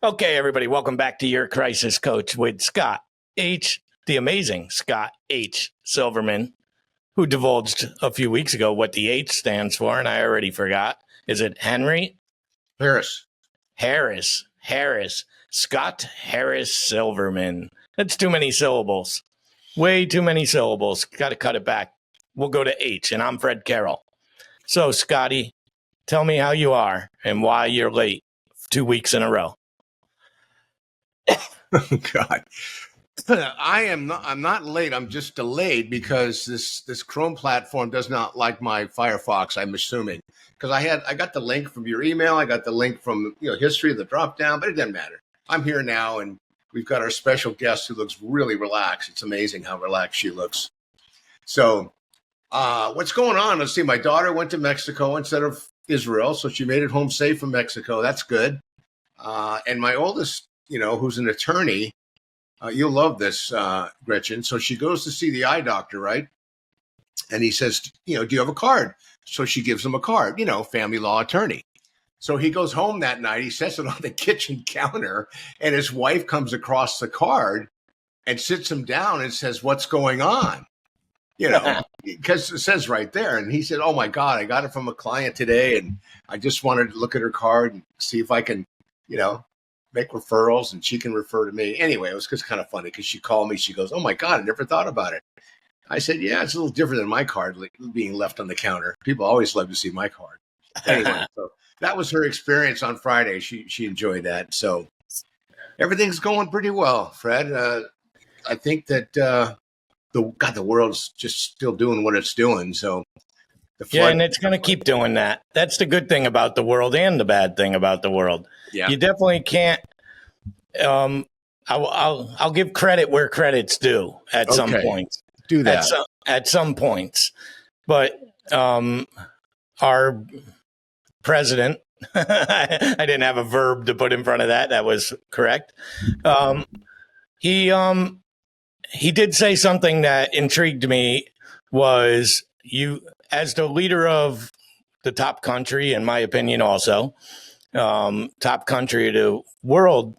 Okay, everybody, welcome back to Your Crisis Coach with Scott H., the amazing Scott H. Silverman, who divulged a few weeks ago what the H stands for, and I already forgot. Is it Henry? Harris. Harris. Scott Harris Silverman. That's too many syllables. Way too many syllables. Got to cut it back. We'll go to H, and I'm Fred Carroll. So, Scotty, tell me how you are and why you're late 2 weeks in a row. Oh, God. I'm not late. I'm just delayed because this Chrome platform does not like my Firefox, I'm assuming. Because I got the link from your email, I got the link from history of the drop down, but it doesn't matter. I'm here now, and we've got our special guest who looks really relaxed. It's amazing how relaxed she looks. So what's going on? Let's see. My daughter went to Mexico instead of Israel, so she made it home safe from Mexico. That's good. And my oldest, who's an attorney, you'll love this, Gretchen. So she goes to see the eye doctor, right? And he says, do you have a card? So she gives him a card, family law attorney. So he goes home that night. He sets it on the kitchen counter, and his wife comes across the card and sits him down and says, "What's going on?" Because it says right there. And he said, "Oh my God, I got it from a client today, and I just wanted to look at her card and see if I can, make referrals, and she can refer to me." Anyway, it was just kind of funny because she called me. She goes, "Oh my God, I never thought about it." I said, "Yeah, it's a little different than my card being left on the counter. People always love to see my card." Anyway, so that was her experience on Friday. She enjoyed that. So everything's going pretty well, Fred. I think that the world's just still doing what it's doing. So yeah, and it's going to keep doing that. That's the good thing about the world and the bad thing about the world. Yeah. You definitely can't. I'll give credit where credit's due at some points. Do that at some points, but our president, I didn't have a verb to put in front of that. That was correct. He did say something that intrigued me. Was you, as the leader of the top country, in my opinion, also top country of the world,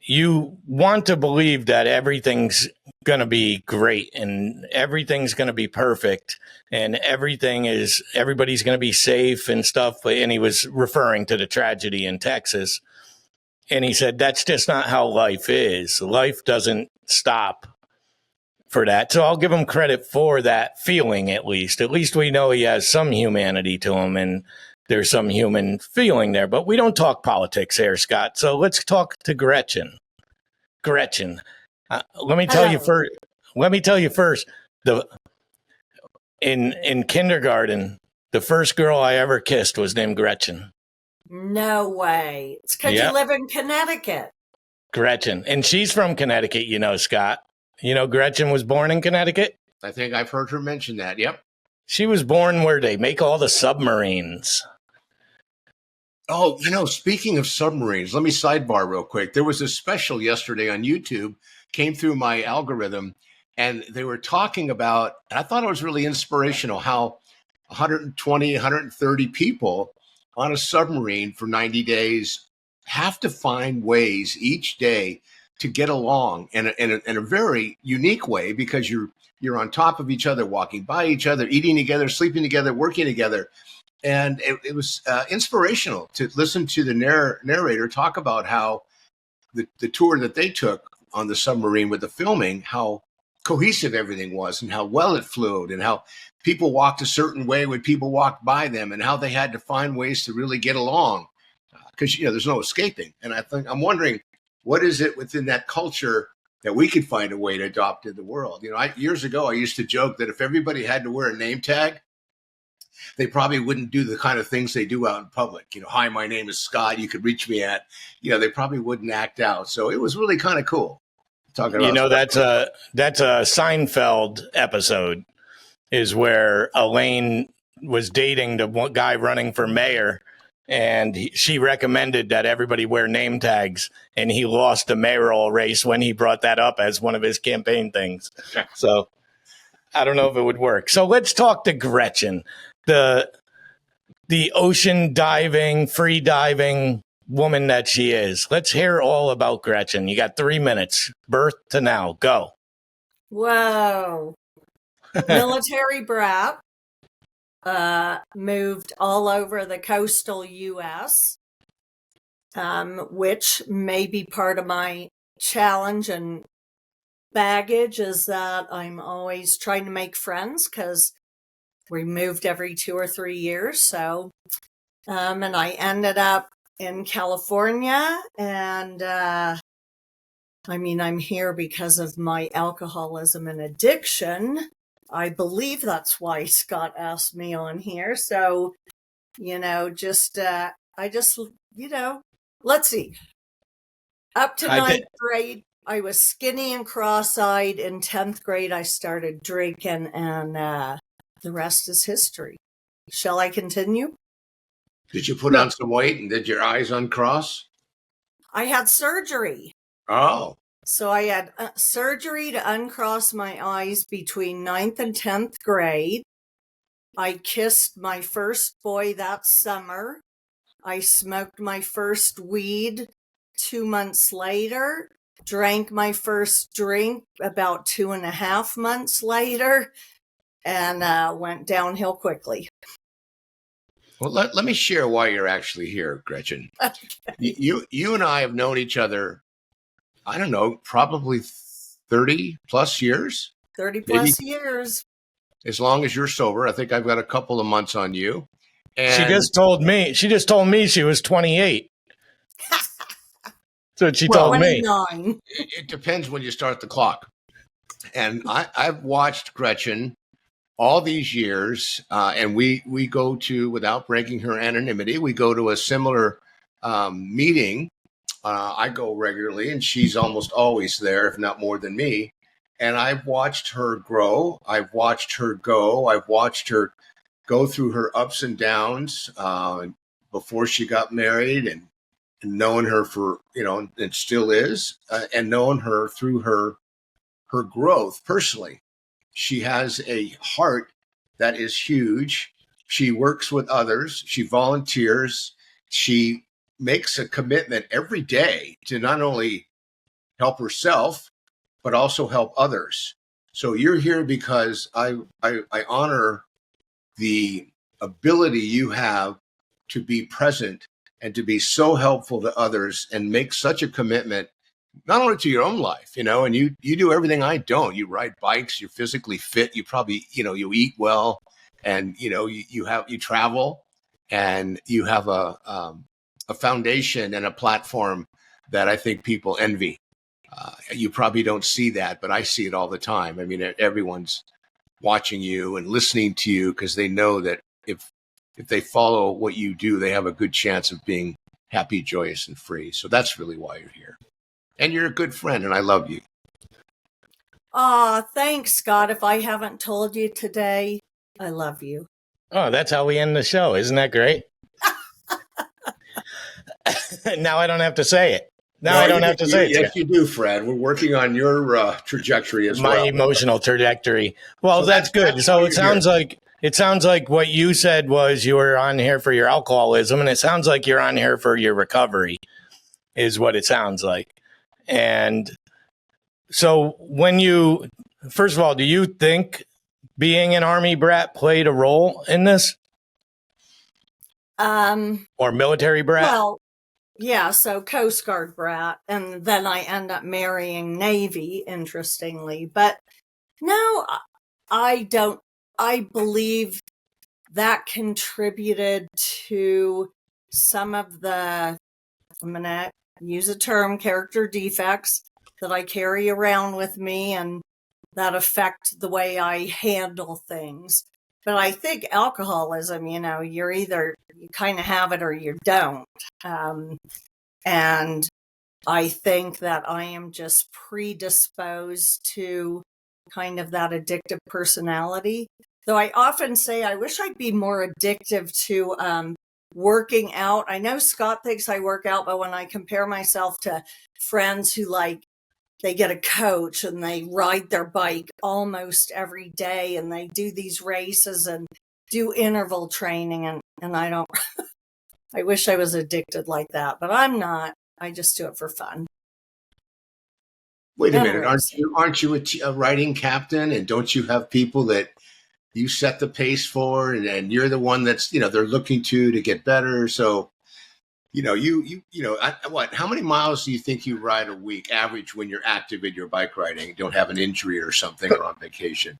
you want to believe that everything's going to be great and everything's going to be perfect and everybody's going to be safe and stuff. And he was referring to the tragedy in Texas. And he said, that's just not how life is. Life doesn't stop for that. So I'll give him credit for that feeling, at least. At least we know he has some humanity to him and there's some human feeling there. But we don't talk politics here, Scott. So let's talk to Gretchen. Gretchen, let me tell you first. Let me tell you first. In kindergarten, the first girl I ever kissed was named Gretchen. No way! It's because you live in Connecticut. Gretchen, and she's from Connecticut. Scott. Gretchen was born in Connecticut. I think I've heard her mention that. Yep. She was born where they make all the submarines. Oh, speaking of submarines, let me sidebar real quick. There was a special yesterday on YouTube, came through my algorithm, and they were talking about, and I thought it was really inspirational, how 120, 130 people on a submarine for 90 days have to find ways each day to get along in a very unique way, because you're on top of each other, walking by each other, eating together, sleeping together, working together. And it was inspirational to listen to the narrator talk about how the tour that they took on the submarine with the filming, how cohesive everything was and how well it flowed and how people walked a certain way when people walked by them and how they had to find ways to really get along because, there's no escaping. And I'm wondering, what is it within that culture that we could find a way to adopt in the world? Years ago, I used to joke that if everybody had to wear a name tag, they probably wouldn't do the kind of things they do out in public. Hi, my name is Scott. You could reach me at, they probably wouldn't act out. So it was really kind of cool. Talking about that's a Seinfeld episode is where Elaine was dating the one guy running for mayor, and she recommended that everybody wear name tags, and he lost the mayoral race when he brought that up as one of his campaign things. So I don't know if it would work. So let's talk to Gretchen. The ocean diving, free diving woman that she is. Let's hear all about Gretchen. You got 3 minutes, birth to now. Go. Whoa. Military brat. Moved all over the coastal U.S., which may be part of my challenge and baggage is that I'm always trying to make friends because we moved every 2 or 3 years. So, and I ended up in California, and I'm here because of my alcoholism and addiction. I believe that's why Scott asked me on here. So, let's see. Up to ninth grade, I was skinny and cross-eyed. In 10th grade, I started drinking, and the rest is history. Shall I continue? Did you put on some weight and did your eyes uncross? I had surgery. Oh. So I had surgery to uncross my eyes between 9th and 10th grade. I kissed my first boy that summer. I smoked my first weed 2 months later, drank my first drink about 2.5 months later, and went downhill quickly. Well, let me share why you're actually here, Gretchen. Okay. You and I have known each other, I don't know, probably 30 plus years. 30 plus years. As long as you're sober. I think I've got a couple of months on you. And she just told me she was 28. So she told 29. me. It depends when you start the clock. And I've watched Gretchen all these years, and we go to, without breaking her anonymity, we go to a similar meeting. I go regularly, and she's almost always there, if not more than me. And I've watched her grow. I've watched her go. I've watched her go through her ups and downs before she got married, and knowing her for, and still is, and knowing her through her growth personally. She has a heart that is huge. She works with others. She volunteers. She makes a commitment every day to not only help herself, but also help others. So you're here because I honor the ability you have to be present and to be so helpful to others and make such a commitment, not only to your own life, and you do everything I don't. You ride bikes, you're physically fit, you probably, you eat well, and, you travel, and you have a foundation and a platform that I think people envy. You probably don't see that, but I see it all the time. I mean, everyone's watching you and listening to you because they know that if they follow what you do, they have a good chance of being happy, joyous, and free. So that's really why you're here. And you're a good friend, and I love you. Thanks, Scott. If I haven't told you today, I love you. Oh, that's how we end the show. Isn't that great? Now I don't have to say it. I don't have to say it. Yes, you do, Fred. We're working on your trajectory as well. My emotional trajectory. Well, so that's good. So it sounds like what you said was you were on here for your alcoholism, and it sounds like you're on here for your recovery, is what it sounds like. And so first of all, do you think being an Army brat played a role in this? Or military brat? Well, yeah, so Coast Guard brat, and then I end up marrying Navy, interestingly. But no, I don't. I believe that contributed to some of the, I'm going to use a term, character defects that I carry around with me and that affect the way I handle things. But I think alcoholism, you're either, you kind of have it or you don't. And I think that I am just predisposed to kind of that addictive personality. Though I often say I wish I'd be more addictive to working out. I know Scott thinks I work out, but when I compare myself to friends who they get a coach and they ride their bike almost every day and they do these races and do interval training, and I I wish I was addicted like that, but I'm not. I just do it for fun. Wait a And minute, racing. aren't you a riding captain, and don't you have people that you set the pace for, and you're the one that's they're looking to get better? So what? How many miles do you think you ride a week, average, when you're active in your bike riding? Don't have an injury or something, or on vacation?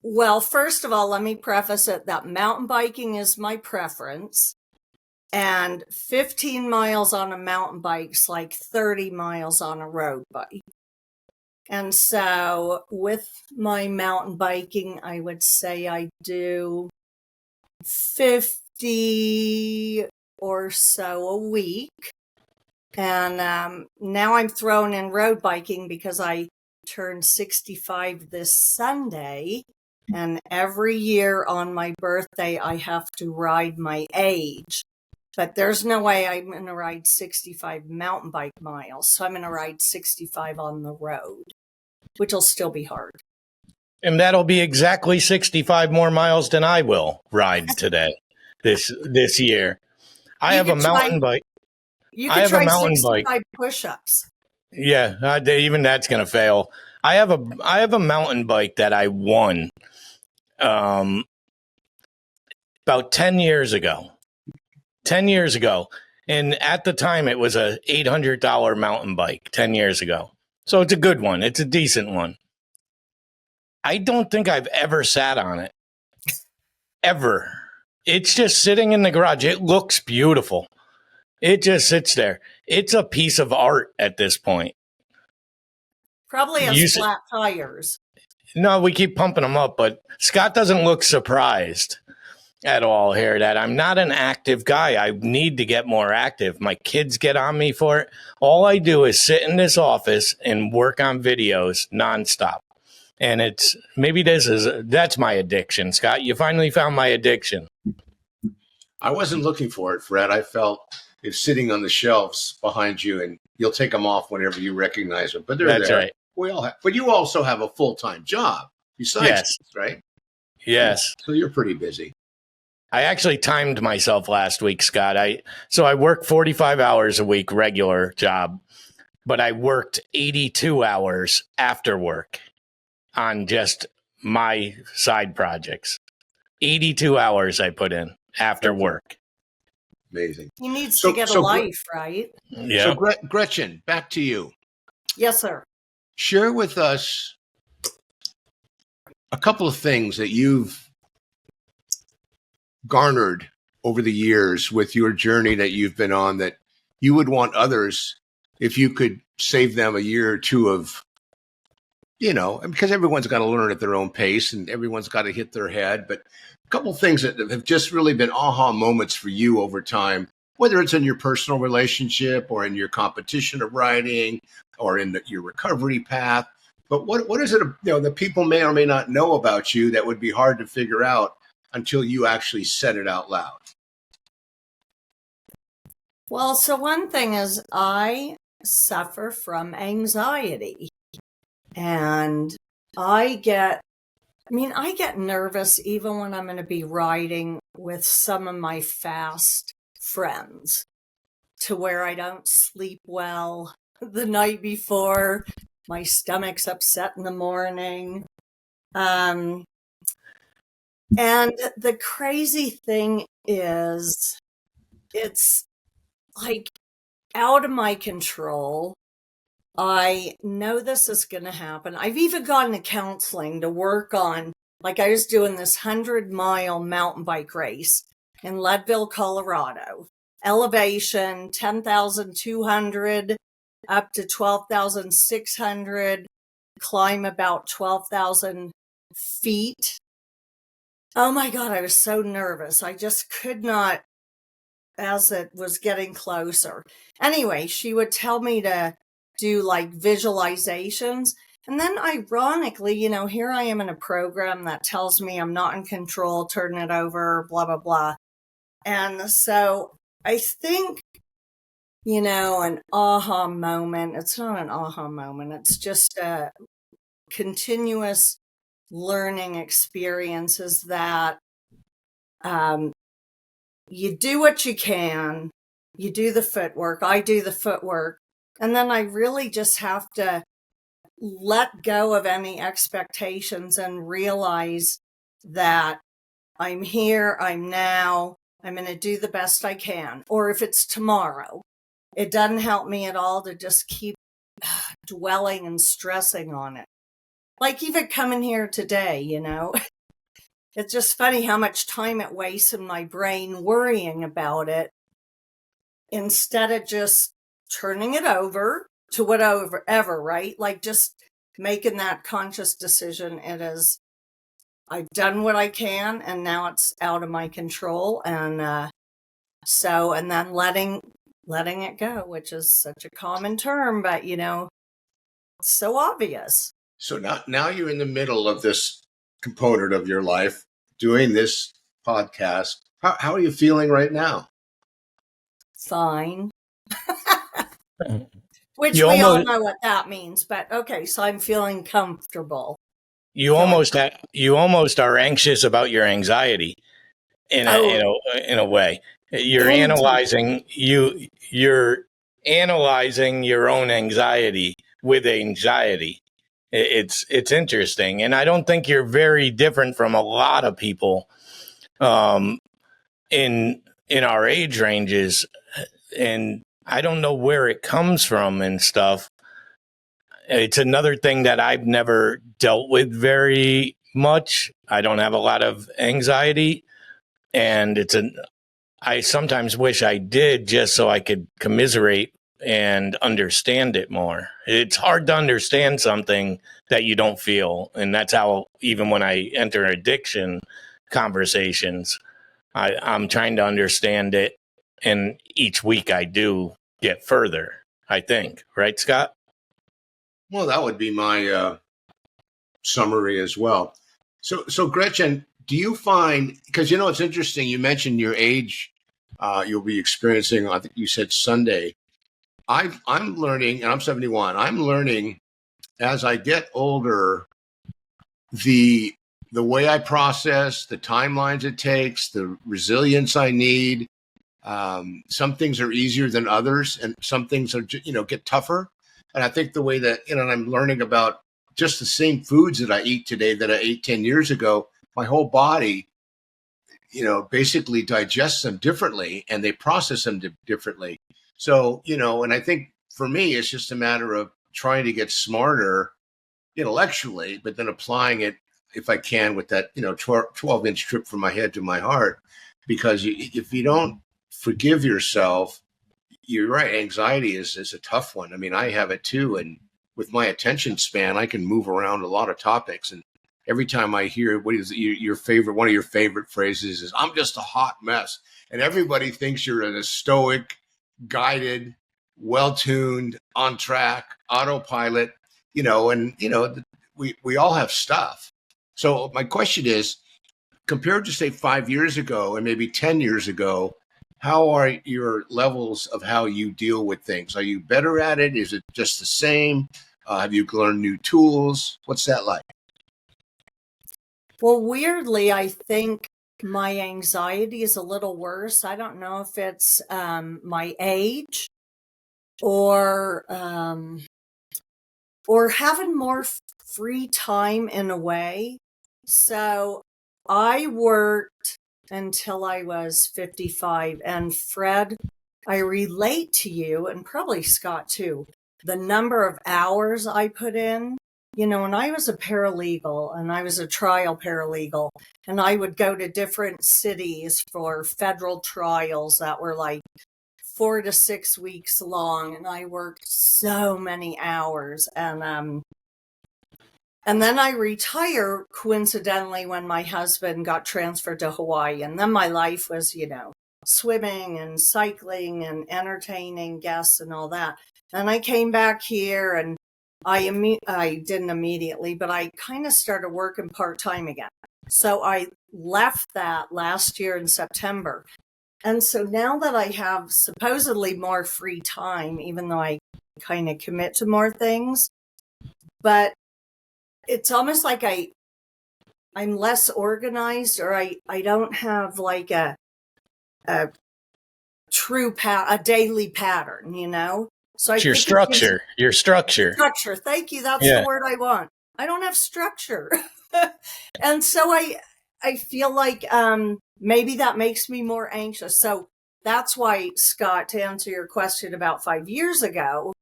Well, first of all, let me preface it that mountain biking is my preference. And 15 miles on a mountain bike's like 30 miles on a road bike. And so with my mountain biking, I would say I do 50 or so a week. And now I'm throwing in road biking because I turned 65 this Sunday. And every year on my birthday, I have to ride my age. But there's no way I'm going to ride 65 mountain bike miles. So I'm going to ride 65 on the road, which will still be hard. And that'll be exactly 65 more miles than I will ride today, this year. I have a mountain bike. You could try 65 push-ups. Yeah, even that's going to fail. I have a mountain bike that I won about 10 years ago. 10 years ago. And at the time, it was a $800 mountain bike 10 years ago. So it's a good one. It's a decent one. I don't think I've ever sat on it. Ever. It's just sitting in the garage. It looks beautiful. It just sits there. It's a piece of art at this point. Probably has flat tires. No, we keep pumping them up, but Scott doesn't look surprised at all here that I'm not an active guy. I need to get more active. My kids get on me for it. All I do is sit in this office and work on videos nonstop. And that's my addiction, Scott. You finally found my addiction. I wasn't looking for it, Fred. I felt it's sitting on the shelves behind you, and you'll take them off whenever you recognize them. But they're That's there. right. We all have, but you also have a full-time job besides this, right? Yes. So you're pretty busy. I actually timed myself last week, Scott. I work 45 hours a week, regular job, but I worked 82 hours after work on just my side projects. 82 hours I put in after work. Amazing. He needs to get a life, right? Yeah. So Gretchen, back to you. Yes, sir. Share with us a couple of things that you've garnered over the years with your journey that you've been on that you would want others, if you could save them a year or two of, because everyone's got to learn at their own pace and everyone's got to hit their head. But a couple of things that have just really been aha moments for you over time, whether it's in your personal relationship or in your competition of riding or in your recovery path. But what is it, that people may or may not know about you that would be hard to figure out until you actually said it out loud? Well, so one thing is I suffer from anxiety, and I get nervous even when I'm going to be riding with some of my fast friends, to where I don't sleep well the night before. My stomach's upset in the morning. And the crazy thing is, it's like out of my control. I know this is going to happen. I've even gone to counseling to work on, like I was doing this 100-mile mountain bike race in Leadville, Colorado. Elevation, 10,200 up to 12,600, climb about 12,000 feet. Oh my God, I was so nervous. I just could not, as it was getting closer. Anyway, she would tell me to do like visualizations. And then ironically, here I am in a program that tells me I'm not in control, turn it over, blah, blah, blah. And so I think, an aha moment, it's not an aha moment. It's just a continuous learning experiences that you do what you can. You do the footwork. I do the footwork. And then I really just have to let go of any expectations and realize that I'm here, I'm now, I'm going to do the best I can. Or if it's tomorrow, it doesn't help me at all to just keep dwelling and stressing on it. Like even coming here today, it's just funny how much time it wastes in my brain worrying about it instead of just turning it over to whatever, right? Like just making that conscious decision. I've done what I can and now it's out of my control. And and then letting it go, which is such a common term, but it's so obvious. So now you're in the middle of this component of your life doing this podcast. How are you feeling right now? Fine. Which You we all almost- know what that means, but okay, so I'm feeling comfortable. You almost are anxious about your anxiety in a way. You're analyzing your own anxiety with anxiety. It's interesting, and I don't think you're very different from a lot of people in our age ranges, and I don't know where it comes from and stuff. It's another thing that I've never dealt with very much. I don't have a lot of anxiety, and I sometimes wish I did just so I could commiserate and understand it more. It's hard to understand something that you don't feel, and that's how even when I enter addiction conversations, I'm trying to understand it, and each week I do get further, I think. Right, Scott? Well, that would be my summary as well. So Gretchen, do you find, because it's interesting, you mentioned your age you'll be experiencing, I think you said Sunday. I'm learning, and I'm 71, I'm learning as I get older, the way I process, the timelines it takes, the resilience I need. Some things are easier than others, and some things are, get tougher. And I think the way that, and I'm learning about just the same foods that I eat today that I ate 10 years ago, my whole body, basically digests them differently and they process them differently. So, and I think for me, it's just a matter of trying to get smarter intellectually, but then applying it if I can with that, 12-inch trip from my head to my heart. Because if you don't forgive yourself, you're right. Anxiety is a tough one. I mean, I have it too. And with my attention span, I can move around a lot of topics. And every time I hear what is your favorite, one of your favorite phrases is, I'm just a hot mess. And everybody thinks you're in a stoic, guided, well-tuned, on track, autopilot, we all have stuff. So my question is, compared to say 5 years ago and maybe 10 years ago, how are your levels of how you deal with things? Are you better at it? Is it just the same? Have you learned new tools? What's that like? Well, weirdly, I think my anxiety is a little worse. I don't know if it's my age or having more free time in a way. So I worked until I was 55. And Fred, I relate to you, and probably Scott too, the number of hours I put in. When I was a paralegal and I was a trial paralegal, and I would go to different cities for federal trials that were like 4 to 6 weeks long, and I worked so many hours. And then I retire coincidentally when my husband got transferred to Hawaii. And then my life was, swimming and cycling and entertaining guests and all that. And I came back here and I didn't immediately, but I kind of started working part-time again. So I left that last year in September. And so now that I have supposedly more free time, even though I kind of commit to more things, but it's almost like I'm less organized, or I don't have like a a a daily pattern, you know? So I It's your think it gives structure. Your structure. structure. Thank you. That's the Yeah. word I want. I don't have structure. And so I feel like maybe that makes me more anxious. So that's why, Scott, to answer your question about 5 years ago,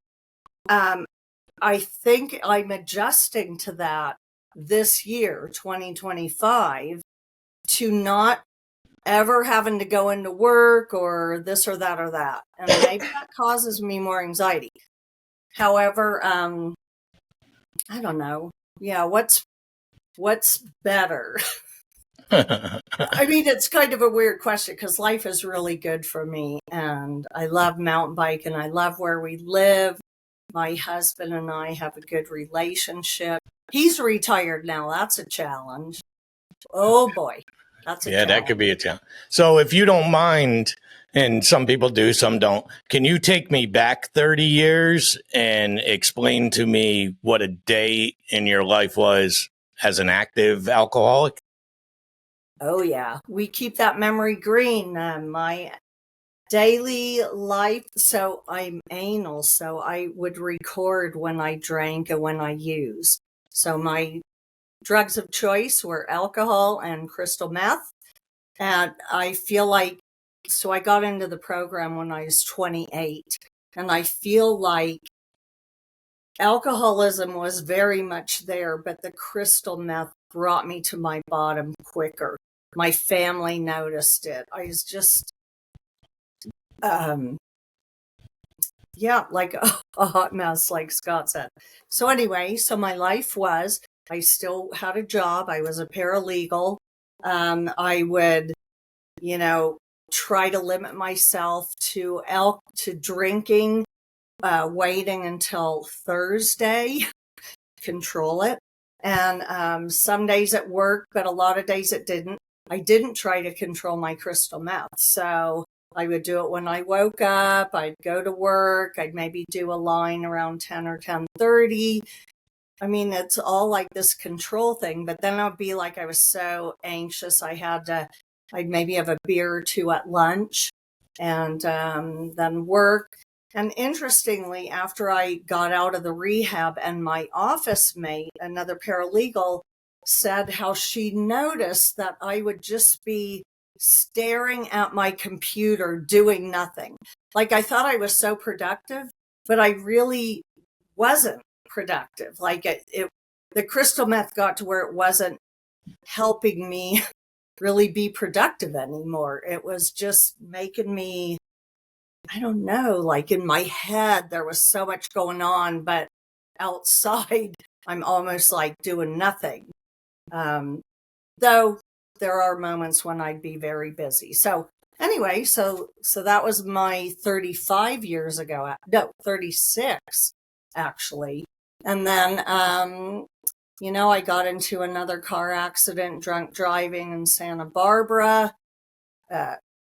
I think I'm adjusting to that this year, 2025, to not ever having to go into work or this or that or that. And maybe that causes me more anxiety. However, I don't know. Yeah, what's better? I mean, it's kind of a weird question because life is really good for me and I love mountain bike and I love where we live. My husband and I have a good relationship. He's retired now. That's a challenge. Oh boy. That's a Yeah, that challenge. could be a challenge. So if you don't mind, and some people do, some don't, can you take me back 30 years and explain to me what a day in your life was as an active alcoholic? Oh yeah. We keep that memory green. My daily life. So I'm anal. So I would record when I drank and when I used. So my drugs of choice were alcohol and crystal meth. And I feel like, so I got into the program when I was 28. And I feel like alcoholism was very much there, but the crystal meth brought me to my bottom quicker. My family noticed it. I was just, yeah, like a hot mess, like Scott said. So anyway, so my life was, I still had a job. I was a paralegal. I would, you know, try to limit myself to drinking, waiting until Thursday, control it. And some days it worked, but a lot of days it didn't. I didn't try to control my crystal meth. So I would do it when I woke up. I'd go to work. I'd maybe do a line around 10 or 10:30. I mean, it's all like this control thing, but then I'd be like, I was so anxious. I'd maybe have a beer or two at lunch and then work. And interestingly, after I got out of the rehab and my office mate, another paralegal, said how she noticed that I would just be staring at my computer doing nothing. Like I thought I was so productive, but I really wasn't productive. Like the crystal meth got to where it wasn't helping me really be productive anymore. It was just making me, I don't know, like in my head, there was so much going on, but outside, I'm almost like doing nothing. Though there are moments when I'd be very busy. So anyway, so that was my 35 years ago. No, 36 actually. And then, you know, I got into another car accident, drunk driving in Santa Barbara.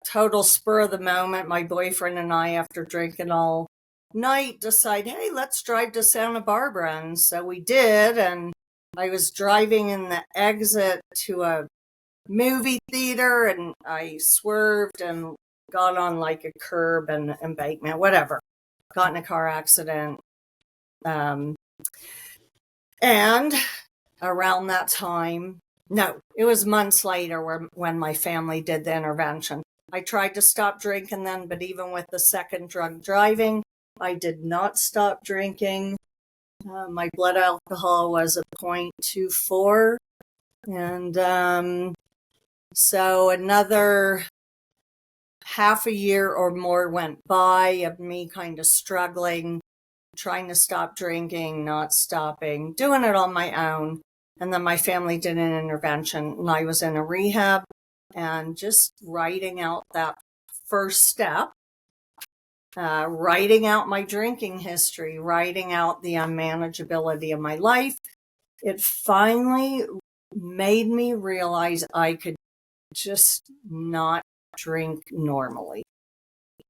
Total spur of the moment. My boyfriend and I, after drinking all night, decide, hey, let's drive to Santa Barbara. And so we did. And I was driving in the exit to a movie theater and I swerved and got on like a curb and embankment, whatever. Got in a car accident. And around that time, no, it was months later when my family did the intervention. I tried to stop drinking then, but even with the second drunk driving, I did not stop drinking. My blood alcohol was a 0.24. And so another half a year or more went by of me kind of struggling, trying to stop drinking, not stopping, doing it on my own. And then my family did an intervention and I was in a rehab and just writing out that first step, writing out my drinking history, writing out the unmanageability of my life. It finally made me realize I could just not drink normally.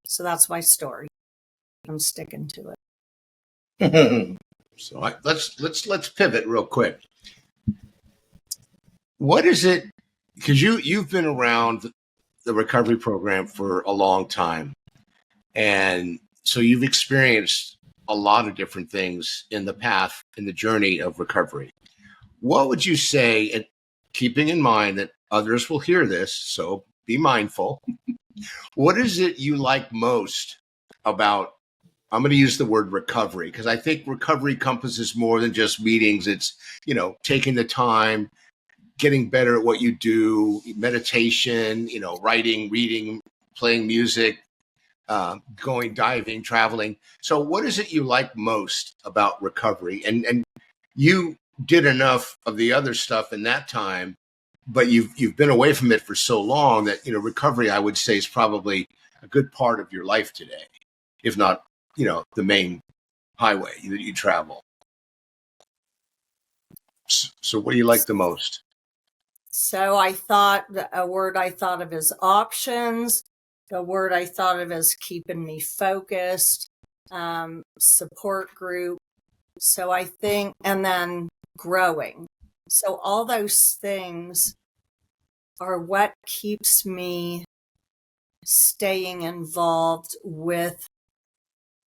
So that's my story. I'm sticking to it. So let's pivot real quick. What is it? Because you've been around the recovery program for a long time. And so you've experienced a lot of different things in the path, in the journey of recovery. What would you say, and keeping in mind that others will hear this, so be mindful, what is it you like most about, I'm going to use the word recovery, because I think recovery encompasses more than just meetings. It's, taking the time, getting better at what you do, meditation, writing, reading, playing music, going diving, traveling. So what is it you like most about recovery? And you did enough of the other stuff in that time, but you've been away from it for so long that, recovery, I would say, is probably a good part of your life today, if not, the main highway that you travel. So what do you like the most? So I thought a word I thought of as options, the word I thought of as keeping me focused, support group. So I think, and then growing. So all those things are what keeps me staying involved with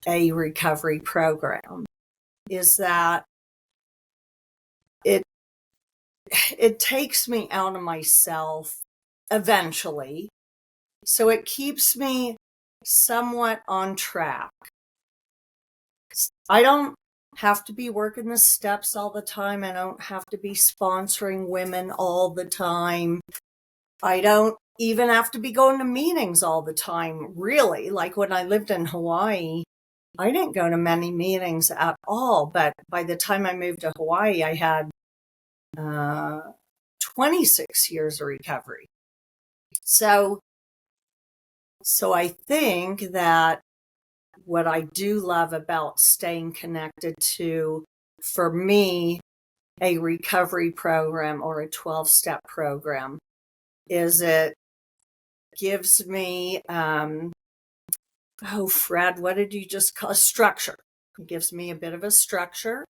a recovery program, is that it takes me out of myself eventually. So it keeps me somewhat on track. I don't have to be working the steps all the time. I don't have to be sponsoring women all the time. I don't even have to be going to meetings all the time, really. Like when I lived in Hawaii, I didn't go to many meetings at all. But by the time I moved to Hawaii, I had 26 years of recovery. So I think that what I do love about staying connected to, for me, a recovery program or a 12-step program, is it gives me, Fred, what did you just call a structure? It gives me a bit of a structure.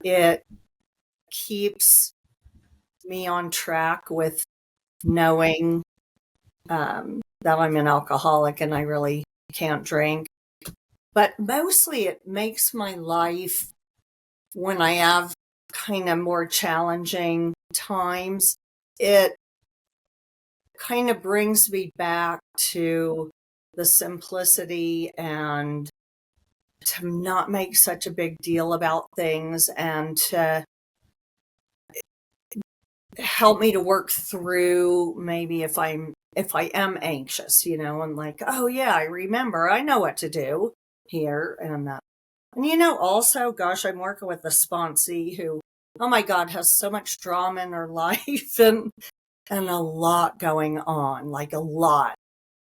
It keeps me on track with knowing that I'm an alcoholic and I really can't drink. But mostly it makes my life, when I have kind of more challenging times, it kind of brings me back to the simplicity and to not make such a big deal about things, and to help me to work through maybe if I am anxious, and like, oh yeah, I remember, I know what to do here. And also, gosh, I'm working with a sponsee who, oh my God, has so much drama in her life and a lot going on, like a lot.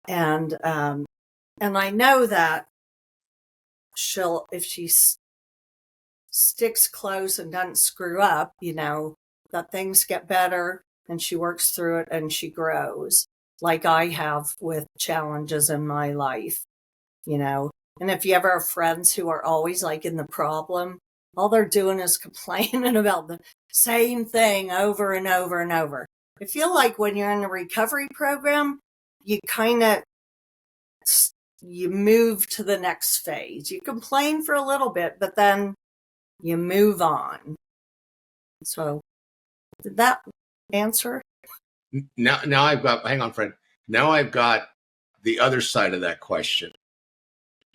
And I know that if she sticks close and doesn't screw up, that things get better and she works through it and she grows, like I have with challenges in my life, And if you ever have friends who are always like in the problem, all they're doing is complaining about the same thing over and over and over. I feel like when you're in a recovery program, you you move to the next phase. You complain for a little bit, but then you move on. So did that answer? Now I've got, hang on, friend. Now I've got the other side of that question.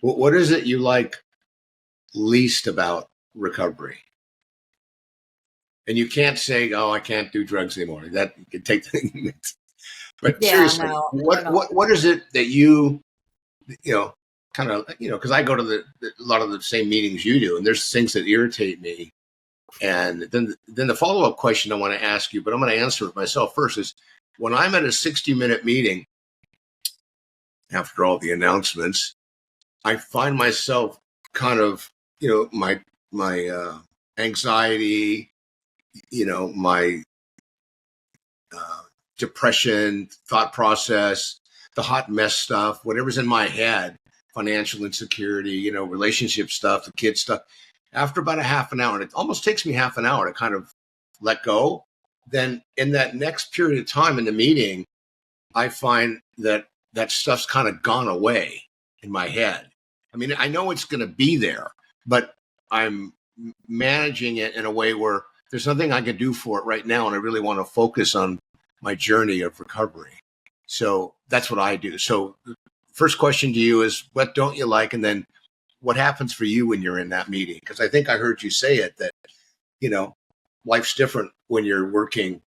What is it you like least about recovery? And you can't say, oh, I can't do drugs anymore. That you can take things. But Yeah, seriously, no, what is it that you kind of, because I go to a lot of the same meetings you do, and there's things that irritate me. And then the follow-up question I want to ask you, but I'm going to answer it myself first, is when I'm at a 60-minute meeting, after all the announcements, I find myself kind of, my anxiety, my depression, thought process, the hot mess stuff, whatever's in my head, financial insecurity, relationship stuff, the kid stuff. After about a half an hour, and it almost takes me half an hour to kind of let go, then in that next period of time in the meeting, I find that stuff's kind of gone away in my head. I mean, I know it's going to be there, but I'm managing it in a way where there's nothing I can do for it right now, and I really want to focus on my journey of recovery. So that's what I do. So first question to you is, what don't you like? And then what happens for you when you're in that meeting? Because I think I heard you say it, that, life's different when you're working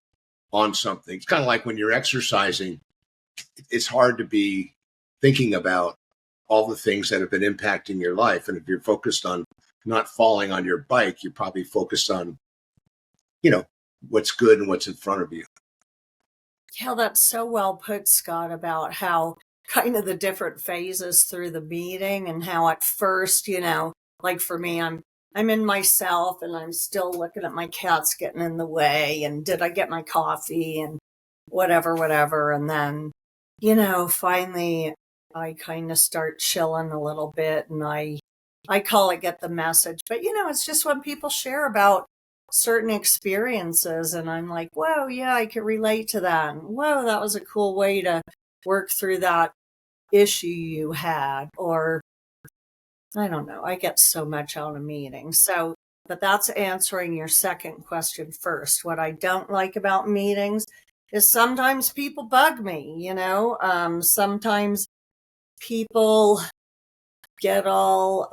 on something. It's kind of like when you're exercising, it's hard to be thinking about all the things that have been impacting your life. And if you're focused on not falling on your bike, you're probably focused on, what's good and what's in front of you. Yeah, that's so well put, Scott, about how kind of the different phases through the meeting, and how at first, like for me, I'm in myself and I'm still looking at my cats getting in the way, and did I get my coffee and whatever. And then, finally I kind of start chilling a little bit, and I call it get the message. But, it's just when people share about certain experiences, and I'm like, whoa, yeah, I could relate to that. And, whoa, that was a cool way to work through that issue you had. Or I don't know, I get so much out of meetings. So, but that's answering your second question first. What I don't like about meetings is sometimes people bug me, sometimes people get all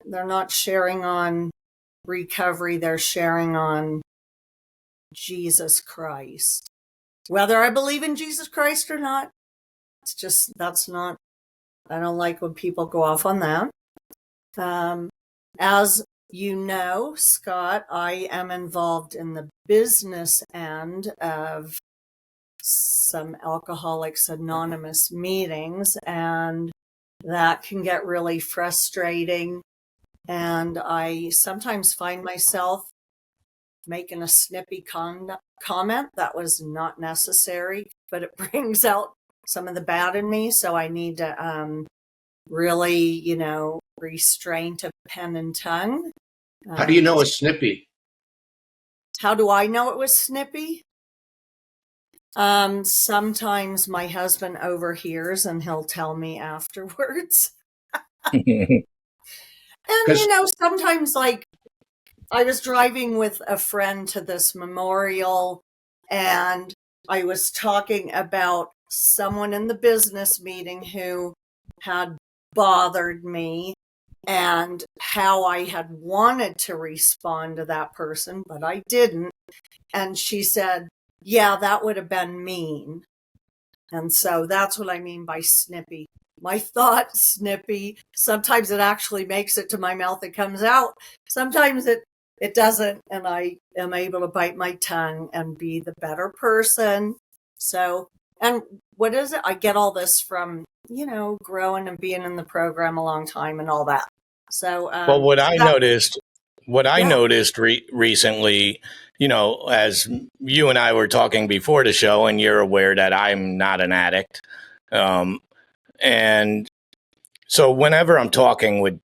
they're not sharing on recovery, they're sharing on Jesus Christ. Whether I believe in Jesus Christ or not, I don't like when people go off on that. As you know, Scott, I am involved in the business end of some Alcoholics Anonymous meetings, and that can get really frustrating. And I sometimes find myself making a snippy comment that was not necessary, but it brings out some of the bad in me. So I need to really, restrain to pen and tongue. How do you know it's snippy? How do I know it was snippy? Sometimes my husband overhears and he'll tell me afterwards. And, sometimes, like, I was driving with a friend to this memorial, and I was talking about someone in the business meeting who had bothered me, and how I had wanted to respond to that person, but I didn't. And she said, yeah, that would have been mean. And so that's what I mean by snippy. My thought, snippy, sometimes it actually makes it to my mouth and comes out. Sometimes it doesn't, and I am able to bite my tongue and be the better person. So, and what is it? I get all this from, growing and being in the program a long time and all that. So, well, what I noticed recently, as you and I were talking before the show, and you're aware that I'm not an addict. And so whenever I'm talking with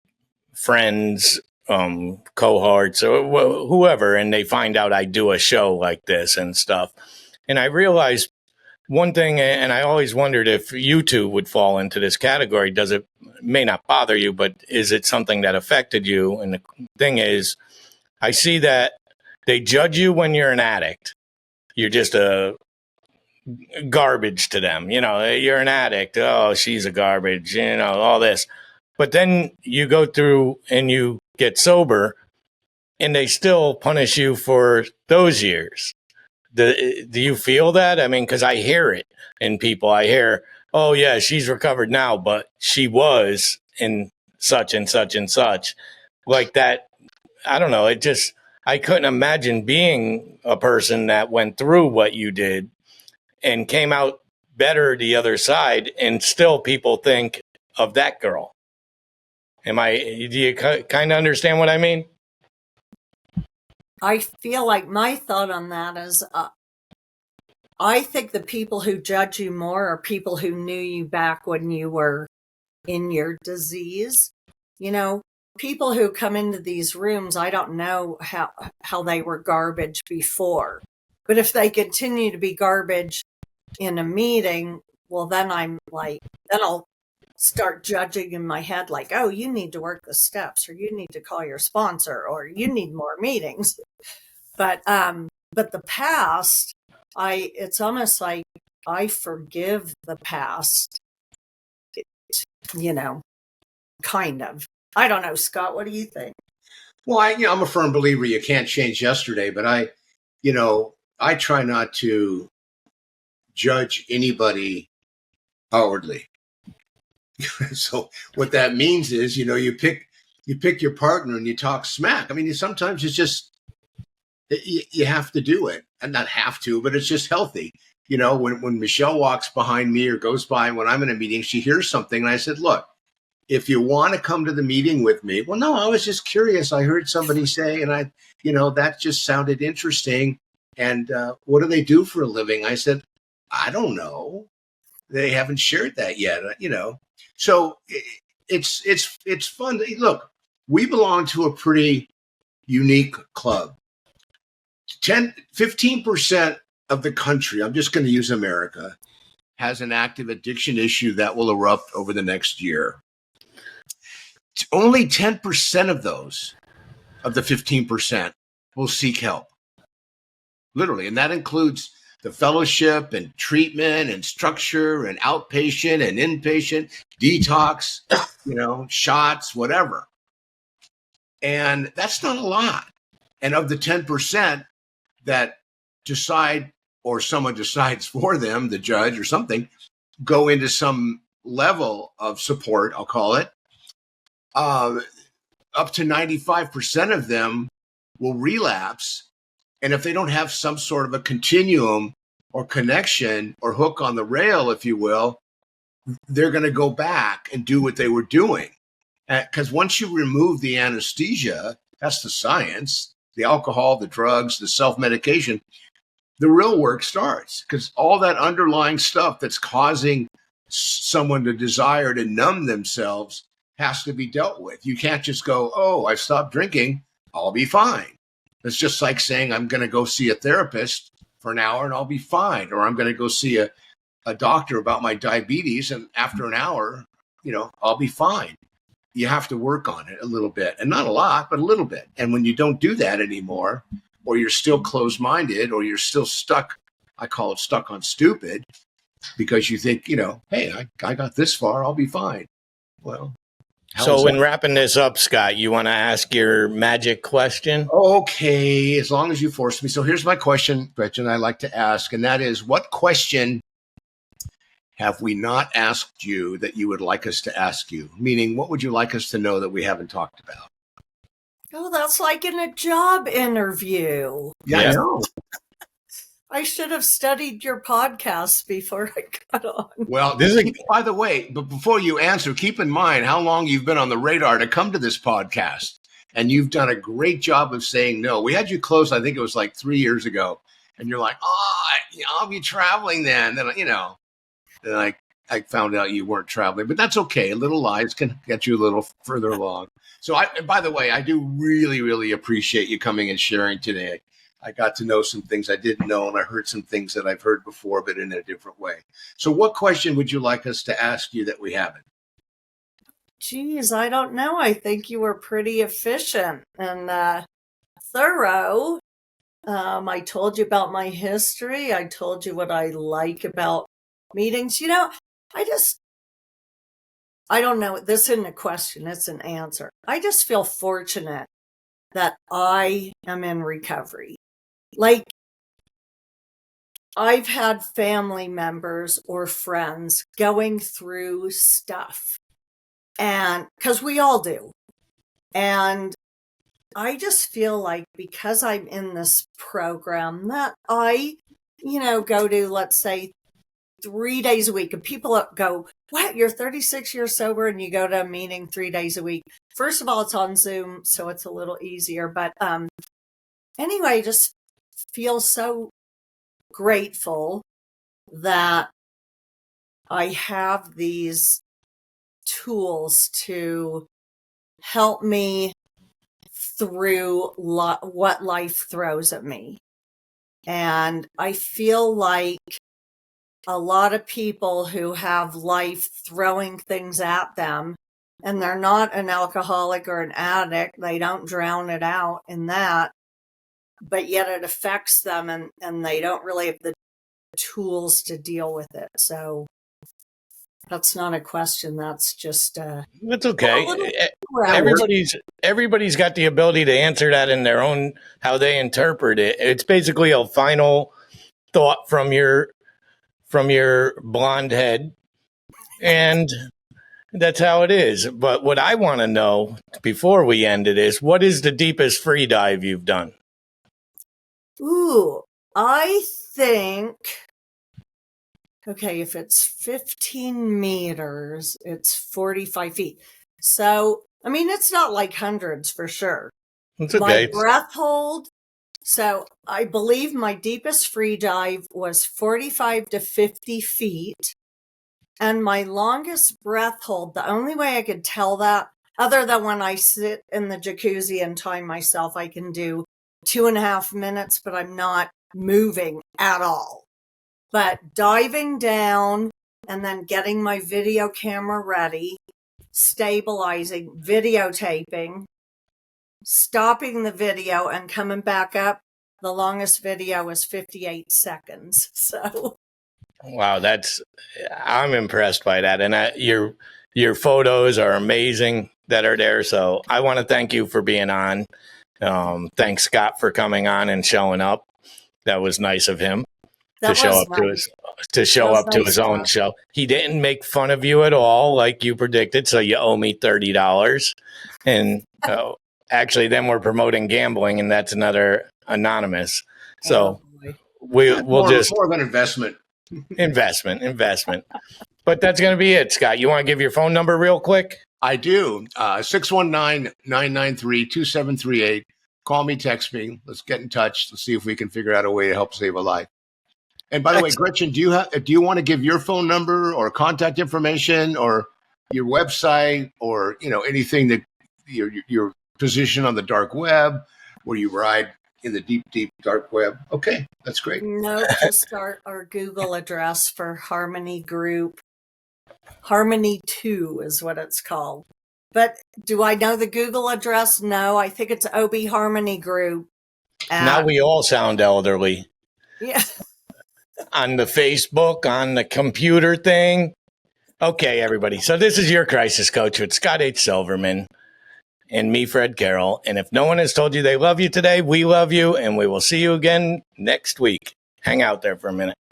friends, cohorts, or whoever, and they find out I do a show like this and stuff, and I realized one thing, and I always wondered if you two would fall into this category. It may not bother you, but is it something that affected you? And the thing is, I see that they judge you when you're an addict. You're just a garbage to them. You're an addict. Oh, she's a garbage, all this. But then you go through and you get sober, and they still punish you for those years. Do you feel that? I mean, because I hear it in people. I hear, oh, yeah, she's recovered now, but she was in such and such and such. Like that, I don't know. I couldn't imagine being a person that went through what you did and came out better the other side, and still people think of that girl. Do you kind of understand what I mean? I feel like my thought on that is, I think the people who judge you more are people who knew you back when you were in your disease. People who come into these rooms, I don't know how they were garbage before. But if they continue to be garbage in a meeting, well, then then I'll start judging in my head like, oh, you need to work the steps, or you need to call your sponsor, or you need more meetings. But the past, it's almost like I forgive the past, kind of. I don't know, Scott, what do you think? Well, I'm a firm believer you can't change yesterday, but I try not to judge anybody outwardly. So what that means is, you pick your partner and you talk smack. I mean, sometimes it's just you have to do it, and not have to, but it's just healthy. When Michelle walks behind me or goes by when I'm in a meeting, she hears something, and I said, "Look, if you want to come to the meeting with me," well, no, I was just curious. I heard somebody say, and that just sounded interesting. And what do they do for a living? I said, I don't know. They haven't shared that yet, So it's fun. Look, we belong to a pretty unique club. 15% of the country, I'm just going to use America, has an active addiction issue that will erupt over the next year. Only 10% of those, of the 15%, will seek help. Literally. And that includes the fellowship and treatment and structure and outpatient and inpatient, detox, shots, whatever. And that's not a lot. And of the 10% that decide, or someone decides for them, the judge or something, go into some level of support, I'll call it, up to 95% of them will relapse. And if they don't have some sort of a continuum or connection or hook on the rail, if you will, they're going to go back and do what they were doing. Because once you remove the anesthesia, that's the science, the alcohol, the drugs, the self-medication, the real work starts. Because all that underlying stuff that's causing someone to desire to numb themselves has to be dealt with. You can't just go, oh, I stopped drinking, I'll be fine. It's just like saying I'm going to go see a therapist for an hour and I'll be fine. Or I'm going to go see a doctor about my diabetes, and after an hour, I'll be fine. You have to work on it a little bit, and not a lot, but a little bit. And when you don't do that anymore, or you're still closed-minded, or you're still stuck, I call it stuck on stupid, because you think, hey, I got this far, I'll be fine. Well, so in wrapping this up, Scott, you want to ask your magic question? Okay, as long as you force me. So here's my question, Gretchen, I like to ask, and that is, what question have we not asked you that you would like us to ask you? Meaning, what would you like us to know that we haven't talked about? Oh, that's like in a job interview. Yeah. I know. I should have studied your podcast before I got on. Well, by the way, but before you answer, keep in mind how long you've been on the radar to come to this podcast. And you've done a great job of saying no. We had you close, I think it was like 3 years ago. And you're like, I'll be traveling then. Then, then I found out you weren't traveling. But that's okay. Little lies can get you a little further along. So, by the way, I do really, really appreciate you coming and sharing today. I got to know some things I didn't know, and I heard some things that I've heard before, but in a different way. So what question would you like us to ask you that we haven't? Geez, I don't know. I think you were pretty efficient and thorough. I told you about my history. I told you what I like about meetings. I don't know. This isn't a question. It's an answer. I just feel fortunate that I am in recovery. Like, I've had family members or friends going through stuff, and because we all do. And I just feel like because I'm in this program that I, go to, let's say, 3 days a week, and people go, what, you're 36 years sober and you go to a meeting 3 days a week? First of all, it's on Zoom, so it's a little easier. But anyway, I just feel so grateful that I have these tools to help me through what life throws at me. And I feel like a lot of people who have life throwing things at them, and they're not an alcoholic or an addict, they don't drown it out in that, but yet it affects them, and they don't really have the tools to deal with it. So that's not a question. That's just That's okay. That works. Everybody's got the ability to answer that in their own how they interpret it. It's basically a final thought from your blonde head, and that's how it is. But what I want to know before we end it is, what is the deepest free dive you've done? Ooh, I think, okay, if it's 15 meters, it's 45 feet. So, I mean, it's not like hundreds for sure. It's My okay. breath hold. So I believe my deepest free dive was 45 to 50 feet. And my longest breath hold, the only way I could tell that, other than when I sit in the jacuzzi and time myself, I can do 2.5 minutes, but I'm not moving at all. But diving down and then getting my video camera ready, stabilizing, videotaping, stopping the video and coming back up, the longest video was 58 seconds. So Wow, I'm impressed by that, and your photos are amazing that are there. So I want to thank you for being on. Thanks, Scott, for coming on and showing up. That was nice of him to show up to his own show. He didn't make fun of you at all, like you predicted. So you owe me $30. And actually, then we're promoting gambling, and that's another anonymous. So we'll just more of an investment. Investment. But that's going to be it, Scott. You want to give your phone number real quick? I do. 619-993-2738. Call me, text me. Let's get in touch. Let's see if we can figure out a way to help save a life. And by the way, Gretchen, do you want to give your phone number or contact information or your website or anything that your position on the dark web where you ride in the deep, deep dark web? Okay, that's great. No, just our Google address for Harmony Group. Harmony 2 is what it's called. But do I know the Google address? No, I think it's OB Harmony Group. Now we all sound elderly. Yeah. On the Facebook, on the computer thing. Okay, everybody. So this is your crisis coach with Scott H. Silverman and me, Fred Carroll. And if no one has told you they love you today, we love you, and we will see you again next week. Hang out there for a minute.